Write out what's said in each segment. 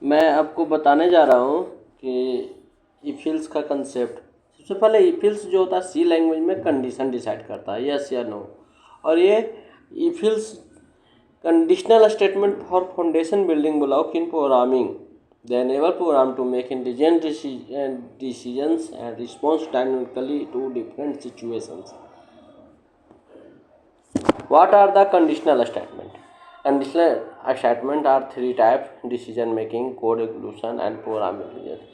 मैं आपको बताने जा रहा हूँ कि इफिल्स का कंसेप्ट। सबसे पहले इफिल्स जो होता है सी लैंग्वेज में कंडीशन डिसाइड करता है, यस या नो। और ये if else conditional statement for foundation building block in programming. They enable program to make intelligent decisions and respond dynamically to different situations. What are the conditional statement? Conditional statement are three types: decision making, code execution, and program intelligence.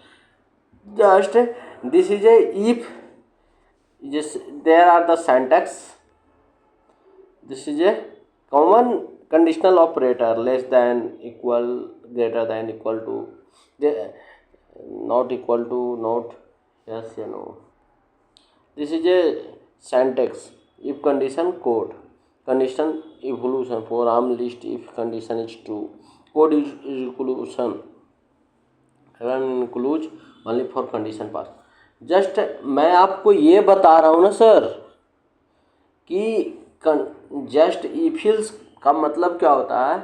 Just this is a if. Just there are the syntax. This is a common conditional operator: less than, equal, greater than, equal to, not equal to, not, yes या no. This is a syntax. If condition, code condition, evolution, program list if condition is true, code is evolution, run includes only for condition pass. Just मैं आपको ये बता रहा हूँ ना sir कि just इफिल्स का मतलब क्या होता है।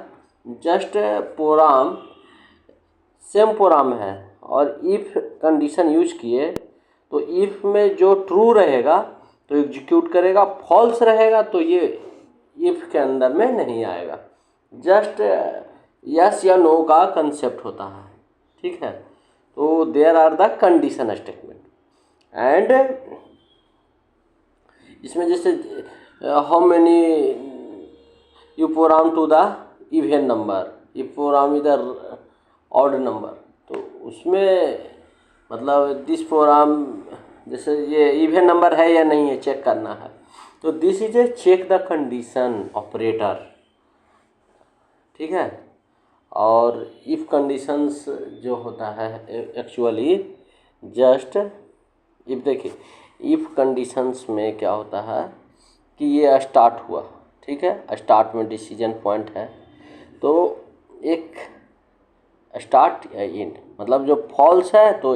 जस्ट प्रोग्राम सेम प्रोग्राम है और इफ़ कंडीशन यूज किए तो इफ़ में जो ट्रू रहेगा तो एग्जीक्यूट करेगा, फॉल्स रहेगा तो ये इफ़ के अंदर में नहीं आएगा। जस्ट यस या नो का कंसेप्ट होता है, ठीक है। तो there are the condition statement and इसमें जैसे how many you program to the even number, you program इधर ऑड नंबर, तो उसमें मतलब दिस प्रोग्राम जैसे ये इवन नंबर है या नहीं है चेक करना है, तो this is a check the condition operator, ठीक है। और इफ़ कंडीशंस जो होता है एक्चुअली जस्ट इफ, देखिए इफ़ कंडीशंस में क्या होता है कि ये स्टार्ट हुआ, ठीक है, स्टार्ट में डिसीजन पॉइंट है, तो एक स्टार्ट या एंड, मतलब जो फॉल्स है तो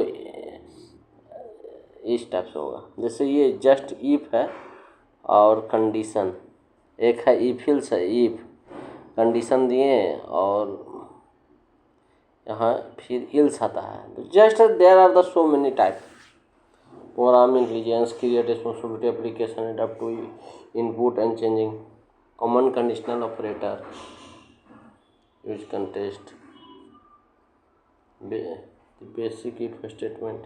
इस टाइप से होगा। जैसे ये जस्ट इफ है और कंडीशन, एक है इफिल्स है, इफ कंडीशन दिए और यहाँ फिर इल्स आता है। तो just there are the so many type: program intelligence, create responsibility, application, adopt to input and changing, common conditional operator, use contest, basic if statement,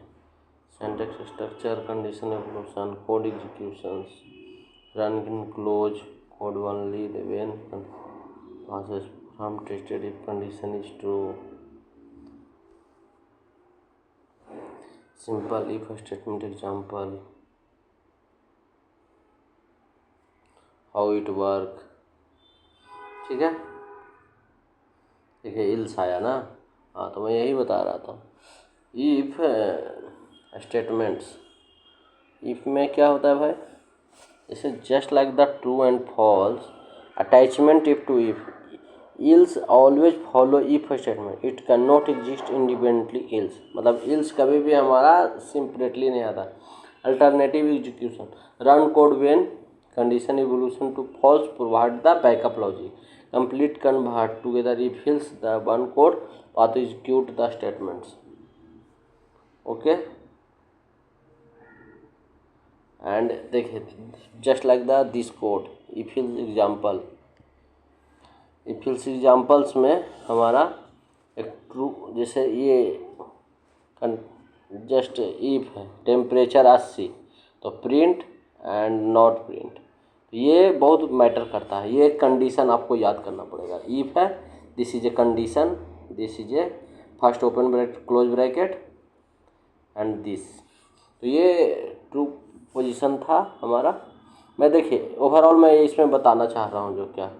syntax structure, condition evolution, code executions, run in close, code only when passes from tested if condition is true, simple if statement example, how it work, ठीक है। देखिए ills आया ना, हाँ तो मैं यही बता रहा था। इफ स्टेटमेंट्स, इफ में क्या होता है भाई, जैसे just like the true and false attachment if to if, else always follow if statement, it can not exist independently else, मतलब इल्स कभी भी हमारा सिंपरेटली नहीं आता। Alternative execution, run code when condition evolution to false, provide the backup logic, complete convert together if else the one code path execute the statements, okay. And देखिए just like the this code if else example, if else examples में हमारा एक true, जैसे ये just if है temperature 80 तो print and not print, ये बहुत मैटर करता है। ये एक कंडीशन आपको याद करना पड़ेगा। इफ है, this is a condition, this is A first open bracket close bracket and this, तो ये ट्रू पोजीशन था हमारा। मैं देखिए ओवरऑल मैं इसमें बताना चाह रहा हूँ जो क्या,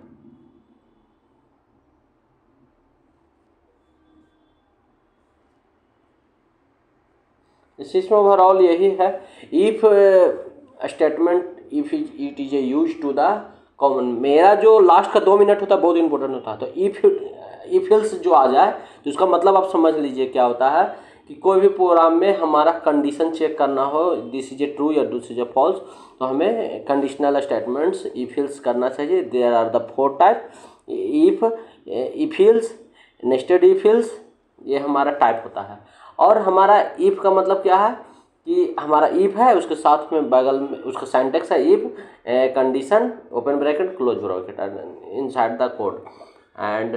इस इसमें ओवरऑल यही है। If statement if it is a use to the common, मेरा जो लास्ट का 2 मिनट होता है बहुत इंपॉर्टेंट होता है। तो इफ एल्स जो आ जाए तो उसका मतलब आप समझ लीजिए क्या होता है कि कोई भी प्रोग्राम में हमारा कंडीशन चेक करना हो, दिस इज ए ट्रू या दिस इज ए फॉल्स, तो हमें कंडीशनल स्टेटमेंट्स इफ एल्स करना चाहिए। There are the 4 type: if else, nested if else, ये हमारा टाइप होता है। और हमारा इफ़ का मतलब क्या है कि हमारा इफ़ है, उसके साथ में बगल में उसका सिंटैक्स है if condition open bracket close bracket inside the code. And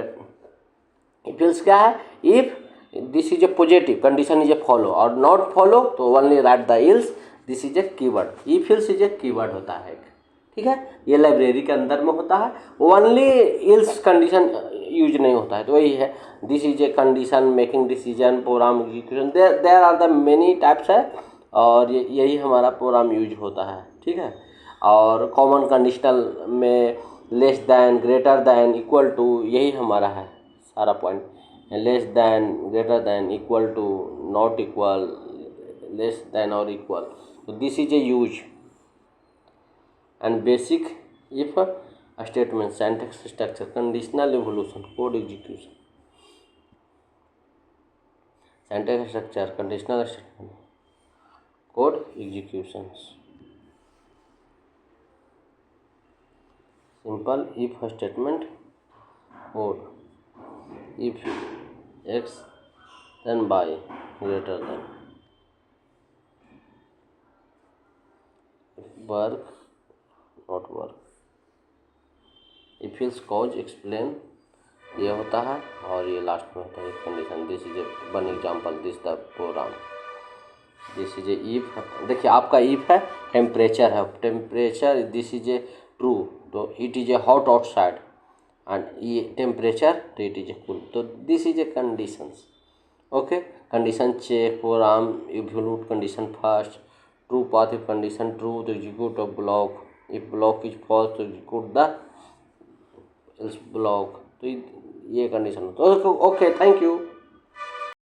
if else क्या है, if this is A positive condition is a follow और नॉट फॉलो तो only right the L's, this is A keyword. If else is a keyword होता है, ठीक है, ये library के अंदर में होता है। ओनली एल्स कंडीशन यूज नहीं होता है, तो वही है this is a condition making decision program execution, there are the many types है और यही हमारा प्रोग्राम यूज होता है, ठीक है। और कॉमन कंडीशनल में less than greater than equal to, यही हमारा है सारा point. Less than greater than equal to not equal less than और इक्वल, तो this is a use. And basic if statement syntax structure conditional evolution code execution, syntax structure conditional statement code execution. Simple if statement code if x then by greater than work not work, if else cause explain ये होता है और ये last में होता है condition. This is a one example this the program, this is a if. देखिए आपका इफ है टेम्परेचर है, temperature this is a true तो it is a hot outside and ये टेम्परेचर तो इट इज ए कूल, तो this is a conditions. Okay, condition check program evaluate condition first, true path if condition true तो execute a block, if block is false तो execute the L's block, तो ये condition होता है। Okay, thank you.